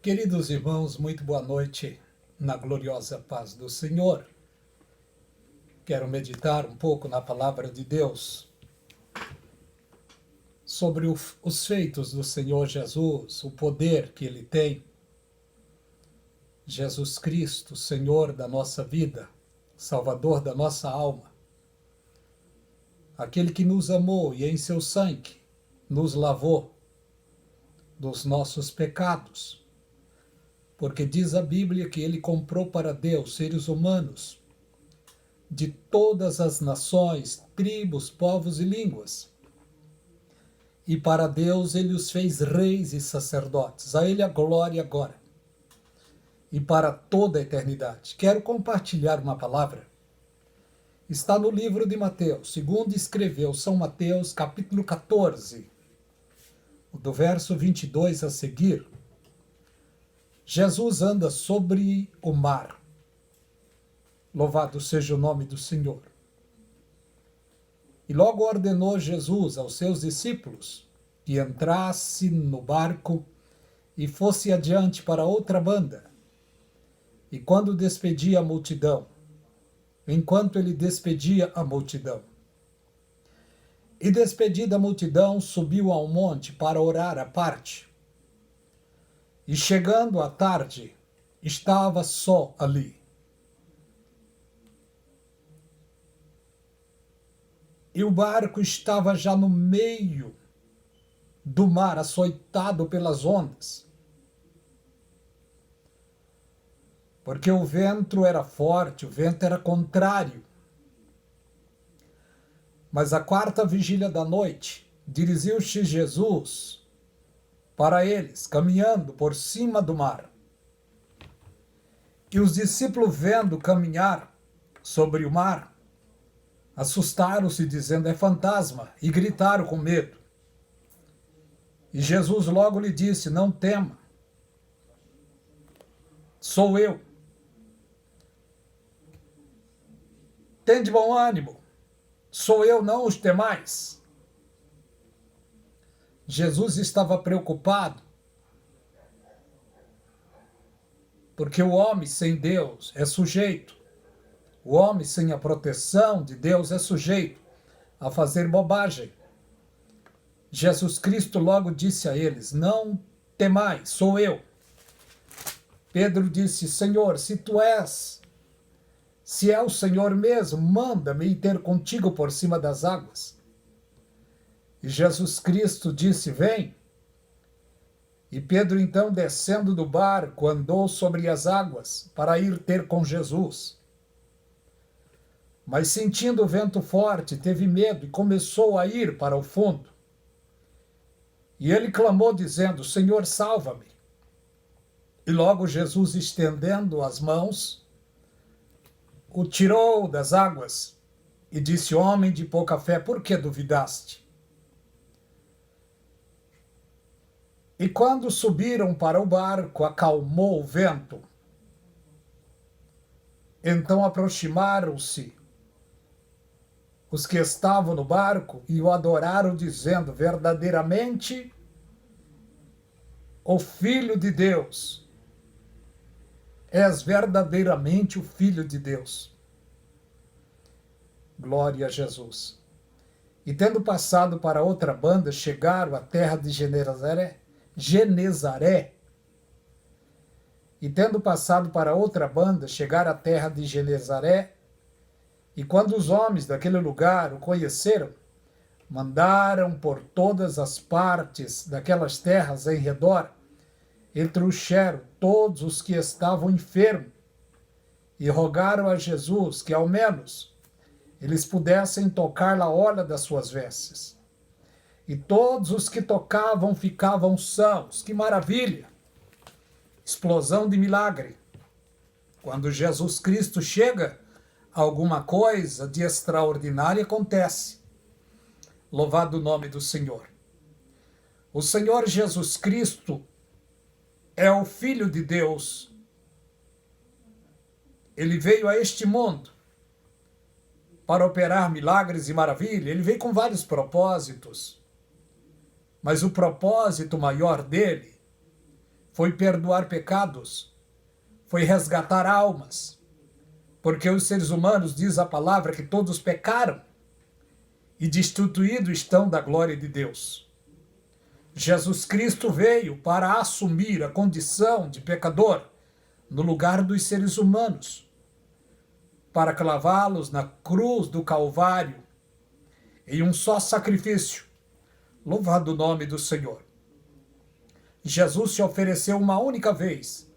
Queridos irmãos, muito boa noite na gloriosa paz do Senhor. Quero meditar um pouco na palavra de Deus sobre os feitos do Senhor Jesus, o poder que Ele tem. Jesus Cristo, Senhor da nossa vida, Salvador da nossa alma. Aquele que nos amou e em seu sangue nos lavou dos nossos pecados. Porque diz a Bíblia que Ele comprou para Deus seres humanos de todas as nações, tribos, povos e línguas. E para Deus Ele os fez reis e sacerdotes. A Ele a glória agora e para toda a eternidade. Quero compartilhar uma palavra. Está no livro de Mateus, segundo escreveu São Mateus, capítulo 14, do verso 22 a seguir. Jesus anda sobre o mar. Louvado seja o nome do Senhor. E logo ordenou Jesus aos seus discípulos que entrasse no barco e fosse adiante para outra banda. E quando despedia a multidão, enquanto ele despedia a multidão, e despedida a multidão, subiu ao monte para orar à parte. E chegando à tarde, estava só ali. E o barco estava já no meio do mar, açoitado pelas ondas. Porque o vento era forte, o vento era contrário. Mas à quarta vigília da noite, dirigiu-se Jesus para eles, caminhando por cima do mar. E os discípulos, vendo caminhar sobre o mar, assustaram-se, dizendo, é fantasma, e gritaram com medo. E Jesus logo lhe disse, não tema, sou eu. Tende bom ânimo, sou eu, não os temais. Jesus estava preocupado, porque o homem sem Deus é sujeito, o homem sem a proteção de Deus é sujeito a fazer bobagem. Jesus Cristo logo disse a eles, não temais, sou eu. Pedro disse, Senhor, se é o Senhor mesmo, manda-me ir ter contigo por cima das águas. E Jesus Cristo disse, vem. E Pedro, então, descendo do barco, andou sobre as águas para ir ter com Jesus. Mas sentindo o vento forte, teve medo e começou a ir para o fundo. E ele clamou, dizendo, Senhor, salva-me. E logo Jesus, estendendo as mãos, o tirou das águas e disse, homem de pouca fé, por que duvidaste? E quando subiram para o barco, acalmou o vento. Então aproximaram-se os que estavam no barco e o adoraram, dizendo, verdadeiramente, o Filho de Deus. És verdadeiramente o Filho de Deus. Glória a Jesus. E tendo passado para outra banda, chegaram à terra de Genezaré. E tendo passado para outra banda, chegaram à terra de Genezaré. E quando os homens daquele lugar o conheceram, mandaram por todas as partes daquelas terras em redor, e trouxeram todos os que estavam enfermos, e rogaram a Jesus que, ao menos, eles pudessem tocar na orla das suas vestes. E todos os que tocavam ficavam sãos. Que maravilha! Explosão de milagre. Quando Jesus Cristo chega, alguma coisa de extraordinário acontece. Louvado o nome do Senhor. O Senhor Jesus Cristo é o Filho de Deus. Ele veio a este mundo para operar milagres e maravilhas. Ele veio com vários propósitos. Mas o propósito maior dele foi perdoar pecados, foi resgatar almas, porque os seres humanos, diz a palavra, que todos pecaram e destituídos estão da glória de Deus. Jesus Cristo veio para assumir a condição de pecador no lugar dos seres humanos, para clavá-los na cruz do Calvário em um só sacrifício. Louvado o nome do Senhor. Jesus se ofereceu uma única vez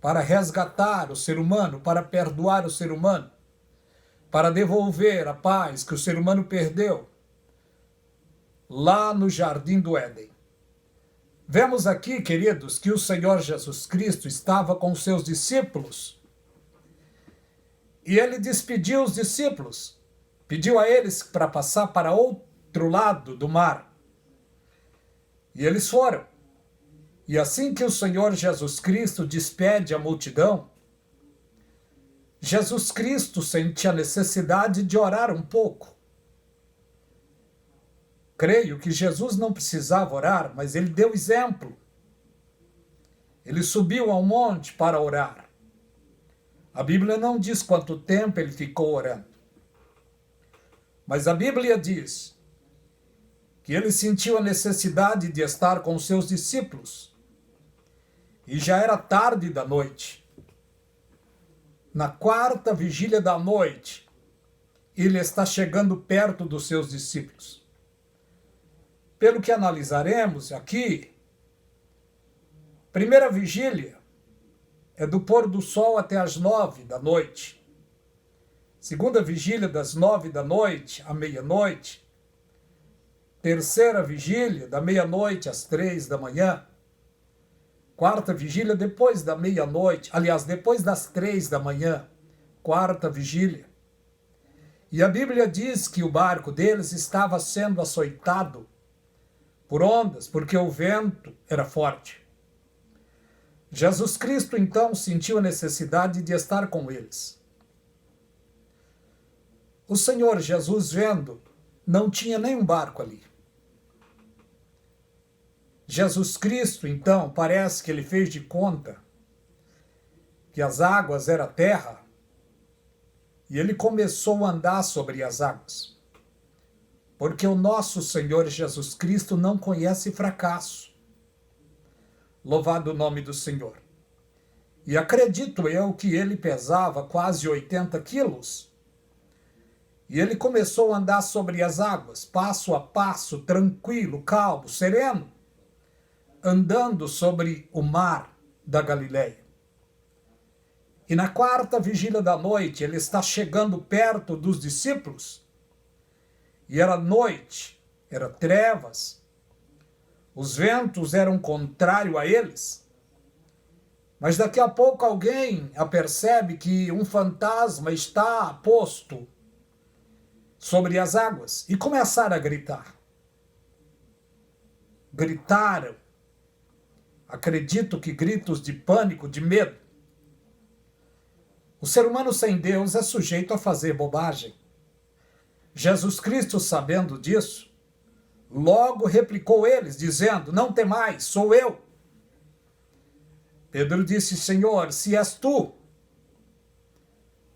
para resgatar o ser humano, para perdoar o ser humano, para devolver a paz que o ser humano perdeu lá no Jardim do Éden. Vemos aqui, queridos, que o Senhor Jesus Cristo estava com os seus discípulos e ele despediu os discípulos, pediu a eles para passar para outro lado do mar. E eles foram. E assim que o Senhor Jesus Cristo despede a multidão, Jesus Cristo sente a necessidade de orar um pouco. Creio que Jesus não precisava orar, mas ele deu exemplo. Ele subiu ao monte para orar. A Bíblia não diz quanto tempo ele ficou orando. Mas a Bíblia diz que ele sentiu a necessidade de estar com seus discípulos. E já era tarde da noite. Na quarta vigília da noite, ele está chegando perto dos seus discípulos. Pelo que analisaremos aqui, primeira vigília é do pôr do sol até as 9 da noite. Segunda vigília das 9 da noite à meia-noite. Terceira vigília da meia-noite às 3 da manhã. Quarta vigília depois da meia-noite, aliás, depois das 3 da manhã. Quarta vigília. E a Bíblia diz que o barco deles estava sendo açoitado por ondas, porque o vento era forte. Jesus Cristo, então, sentiu a necessidade de estar com eles. O Senhor Jesus, vendo, não tinha nenhum barco ali. Jesus Cristo, então, parece que ele fez de conta que as águas eram terra e ele começou a andar sobre as águas. Porque o nosso Senhor Jesus Cristo não conhece fracasso. Louvado o nome do Senhor. E acredito eu que ele pesava quase 80 quilos. E ele começou a andar sobre as águas, passo a passo, tranquilo, calmo, sereno, andando sobre o mar da Galileia. E na quarta vigília da noite, ele está chegando perto dos discípulos. E era noite, era trevas, os ventos eram contrários a eles. Mas daqui a pouco alguém apercebe que um fantasma está posto sobre as águas e começaram a gritar. Gritaram, acredito que gritos de pânico, de medo. O ser humano sem Deus é sujeito a fazer bobagem. Jesus Cristo, sabendo disso, logo replicou eles, dizendo, não temais, sou eu. Pedro disse, Senhor, se és tu,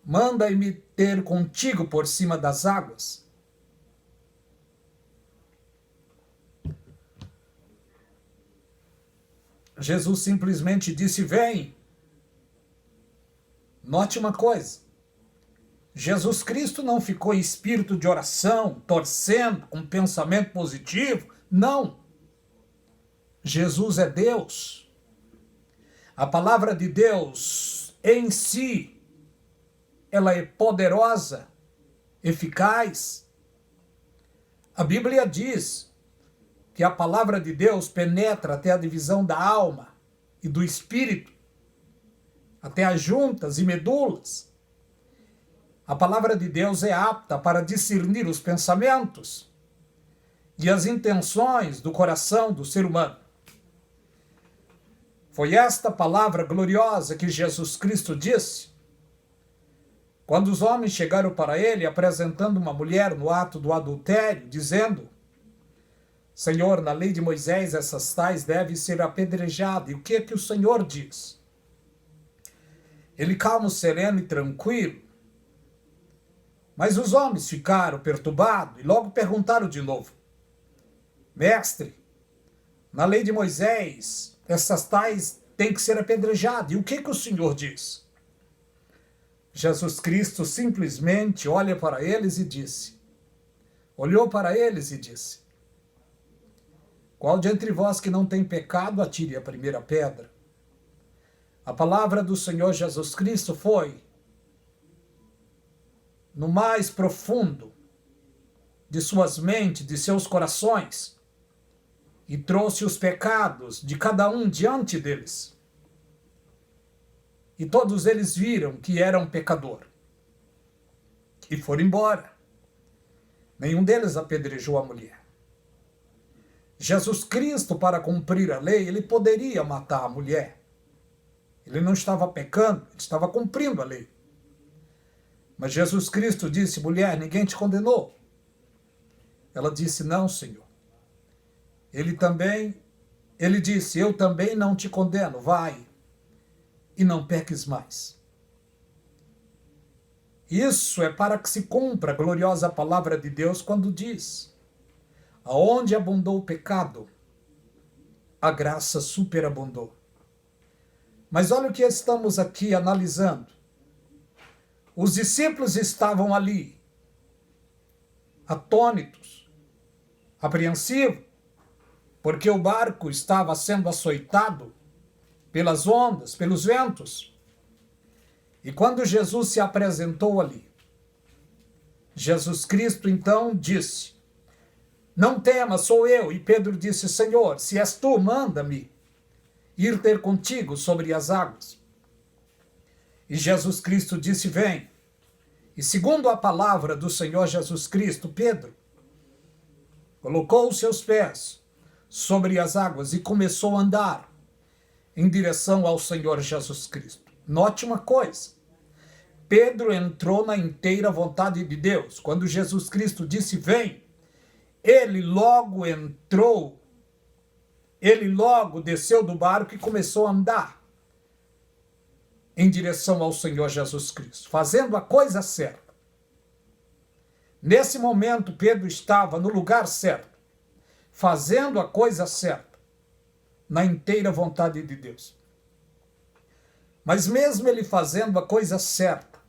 manda-me ter contigo por cima das águas. Jesus simplesmente disse, vem. Note uma coisa. Jesus Cristo não ficou em espírito de oração, torcendo, com pensamento positivo. Não. Jesus é Deus. A palavra de Deus em si, ela é poderosa, eficaz. A Bíblia diz que a palavra de Deus penetra até a divisão da alma e do espírito, até as juntas e medulas. A palavra de Deus é apta para discernir os pensamentos e as intenções do coração do ser humano. Foi esta palavra gloriosa que Jesus Cristo disse quando os homens chegaram para ele apresentando uma mulher no ato do adultério, dizendo, Senhor, na lei de Moisés, essas tais devem ser apedrejadas. E o que é que o Senhor diz? Ele calmo, sereno e tranquilo. Mas os homens ficaram perturbados e logo perguntaram de novo: Mestre, na lei de Moisés, essas tais têm que ser apedrejadas. E o que é que o Senhor diz? Jesus Cristo simplesmente olhou para eles e disse: qual de entre vós que não tem pecado, atire a primeira pedra. A palavra do Senhor Jesus Cristo foi no mais profundo de suas mentes, de seus corações, e trouxe os pecados de cada um diante deles. E todos eles viram que era um pecador. E foram embora. Nenhum deles apedrejou a mulher. Jesus Cristo, para cumprir a lei, ele poderia matar a mulher. Ele não estava pecando, ele estava cumprindo a lei. Mas Jesus Cristo disse: mulher, ninguém te condenou. Ela disse: não, Senhor. Ele disse: eu também não te condeno, vai e não peques mais. Isso é para que se cumpra a gloriosa palavra de Deus quando diz: aonde abundou o pecado, a graça superabundou. Mas olha o que estamos aqui analisando. Os discípulos estavam ali, atônitos, apreensivos, porque o barco estava sendo açoitado pelas ondas, pelos ventos. E quando Jesus se apresentou ali, Jesus Cristo então disse: não temas, sou eu. E Pedro disse: Senhor, se és tu, manda-me ir ter contigo sobre as águas. E Jesus Cristo disse: vem. E segundo a palavra do Senhor Jesus Cristo, Pedro colocou os seus pés sobre as águas e começou a andar em direção ao Senhor Jesus Cristo. Note uma coisa: Pedro entrou na inteira vontade de Deus. Quando Jesus Cristo disse: vem, ele logo entrou, ele logo desceu do barco e começou a andar em direção ao Senhor Jesus Cristo, fazendo a coisa certa. Nesse momento, Pedro estava no lugar certo, fazendo a coisa certa, na inteira vontade de Deus. Mas mesmo ele fazendo a coisa certa,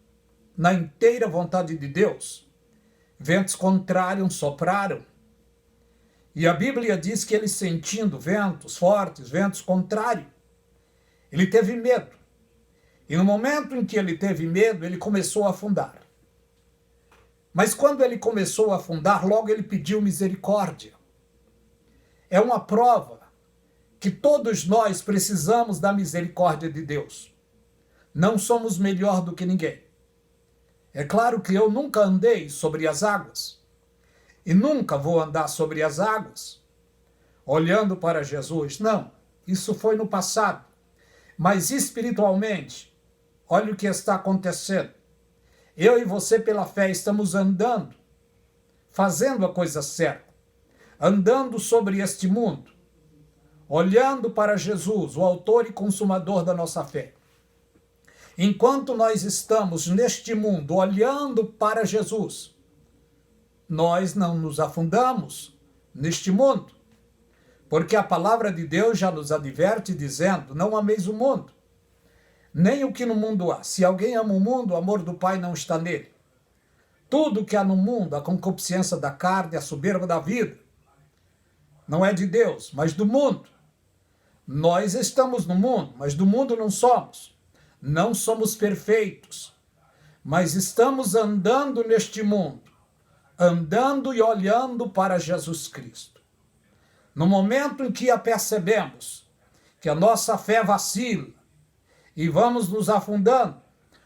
na inteira vontade de Deus, ventos contrários sopraram. E a Bíblia diz que ele, sentindo ventos fortes, ventos contrários, ele teve medo. E no momento em que ele teve medo, ele começou a afundar. Mas quando ele começou a afundar, logo ele pediu misericórdia. É uma prova que todos nós precisamos da misericórdia de Deus. Não somos melhor do que ninguém. É claro que eu nunca andei sobre as águas. E nunca vou andar sobre as águas olhando para Jesus. Não, isso foi no passado. Mas espiritualmente, olha o que está acontecendo. Eu e você, pela fé, estamos andando, fazendo a coisa certa, andando sobre este mundo, olhando para Jesus, o autor e consumador da nossa fé. Enquanto nós estamos neste mundo olhando para Jesus, nós não nos afundamos neste mundo, porque a palavra de Deus já nos adverte dizendo: não ameis o mundo, nem o que no mundo há. Se alguém ama o mundo, o amor do Pai não está nele. Tudo que há no mundo, a concupiscência da carne, a soberba da vida, não é de Deus, mas do mundo. Nós estamos no mundo, mas do mundo não somos. Não somos perfeitos, mas estamos andando neste mundo, andando e olhando para Jesus Cristo. No momento em que apercebemos que a nossa fé vacila e vamos nos afundando,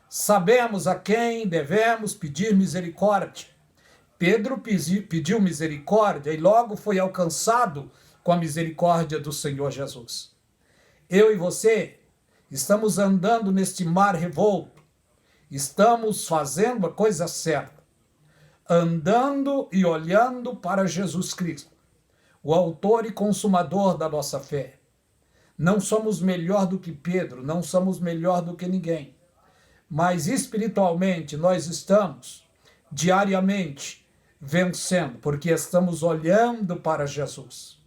sabemos a quem devemos pedir misericórdia. Pedro pediu misericórdia e logo foi alcançado com a misericórdia do Senhor Jesus. Eu e você estamos andando neste mar revolto, estamos fazendo a coisa certa, andando e olhando para Jesus Cristo, o autor e consumador da nossa fé. Não somos melhor do que Pedro, não somos melhor do que ninguém. Mas espiritualmente nós estamos diariamente vencendo, porque estamos olhando para Jesus.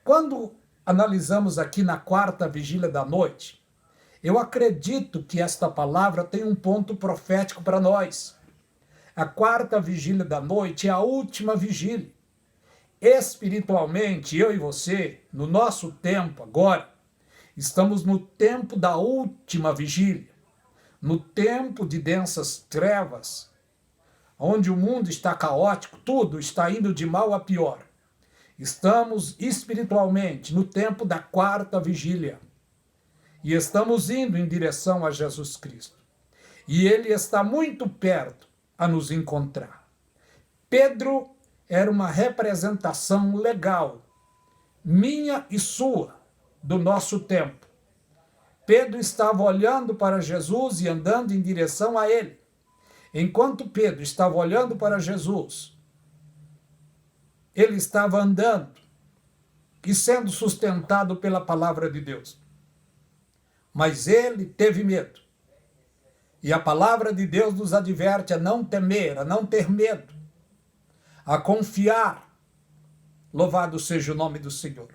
Quando analisamos aqui na quarta vigília da noite, eu acredito que esta palavra tem um ponto profético para nós. A quarta vigília da noite é a última vigília. Espiritualmente, eu e você, no nosso tempo agora, estamos no tempo da última vigília, no tempo de densas trevas, onde o mundo está caótico, tudo está indo de mal a pior. Estamos espiritualmente no tempo da quarta vigília e estamos indo em direção a Jesus Cristo. E ele está muito perto a nos encontrar. Pedro era uma representação legal, minha e sua, do nosso tempo. Pedro estava olhando para Jesus e andando em direção a ele. Enquanto Pedro estava olhando para Jesus, ele estava andando e sendo sustentado pela palavra de Deus. Mas ele teve medo. E a palavra de Deus nos adverte a não temer, a não ter medo, a confiar. Louvado seja o nome do Senhor.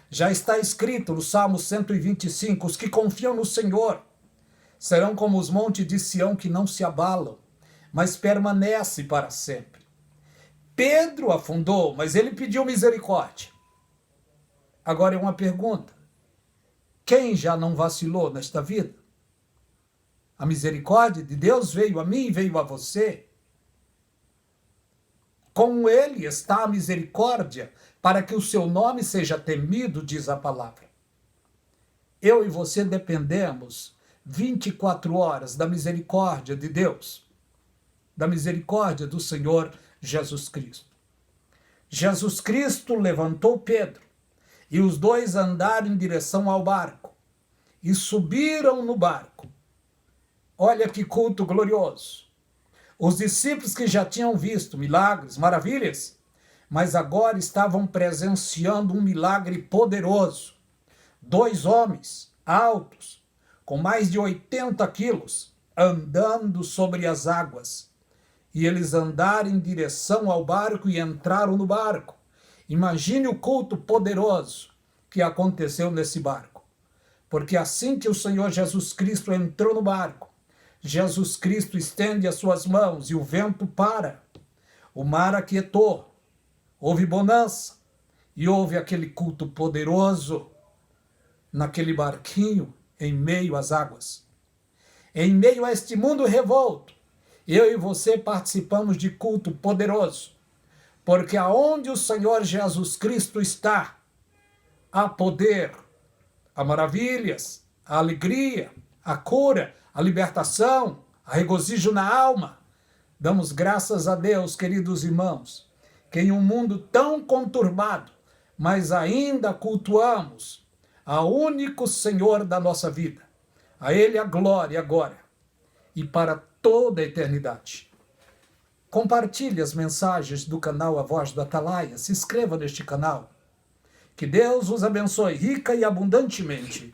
Já está escrito no Salmo 125, os que confiam no Senhor serão como os montes de Sião que não se abalam, mas permanece para sempre. Pedro afundou, mas ele pediu misericórdia. Agora é uma pergunta. Quem já não vacilou nesta vida? A misericórdia de Deus veio a mim e veio a você. Com ele está a misericórdia, para que o seu nome seja temido, diz a palavra. Eu e você dependemos 24 horas da misericórdia de Deus, da misericórdia do Senhor Jesus Cristo. Jesus Cristo levantou Pedro e os dois andaram em direção ao barco e subiram no barco. Olha que culto glorioso. Os discípulos que já tinham visto milagres, maravilhas, mas agora estavam presenciando um milagre poderoso. 2 homens altos, com mais de 80 quilos, andando sobre as águas. E eles andaram em direção ao barco e entraram no barco. Imagine o culto poderoso que aconteceu nesse barco. Porque assim que o Senhor Jesus Cristo entrou no barco, Jesus Cristo estende as suas mãos e o vento para. O mar aquietou. Houve bonança. E houve aquele culto poderoso naquele barquinho em meio às águas. Em meio a este mundo revolto, eu e você participamos de culto poderoso. Porque aonde o Senhor Jesus Cristo está, há poder, há maravilhas, há alegria, a cura, a libertação, a regozijo na alma. Damos graças a Deus, queridos irmãos, que em um mundo tão conturbado, mas ainda cultuamos ao único Senhor da nossa vida. A Ele a glória agora e para toda a eternidade. Compartilhe as mensagens do canal A Voz do Atalaia, se inscreva neste canal. Que Deus os abençoe rica e abundantemente.